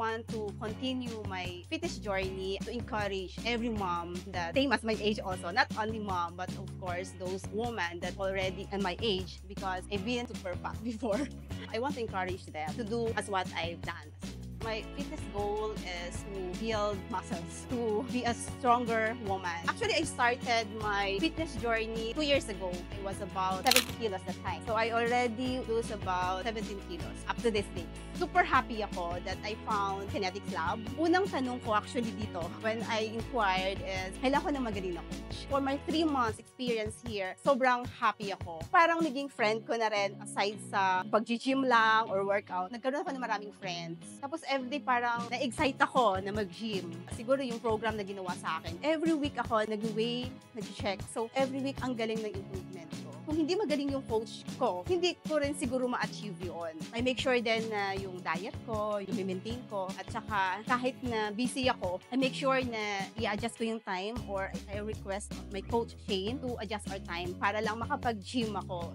want to continue my fitness journey to encourage every mom that same as my age also, not only mom, but of course those women that already in my age, because I've been super fat before. I want to encourage them to do as what I've done. My fitness goal is to build muscles, to be a stronger woman. Actually, I started my fitness journey 2 years ago. I was about 70 kilos that time. So I already lose about 17 kilos up to this day. Super happy ako that I found Kinetics Lab. Unang tanong ko actually dito when I inquired is, kailan ko na magaling na coach? For my 3 months experience here, sobrang happy ako. Parang naging friend ko na rin aside sa pag-gym lang or workout. Nagkaroon ako ng maraming friends. Tapos everyday parang na-excite ako na mag-gym. Siguro yung program na ginawa sa akin. Every week ako nag-weigh, nag-check. So every week ang galing ng improvement ko. Kung hindi magaling yung coach ko, hindi ko rin siguro ma-achieve yun. I make sure din na yung diet ko, yung maintain ko, at saka kahit na busy ako, I make sure na i-adjust ko yung time or I request my coach Shane to adjust our time para lang makapag-gym ako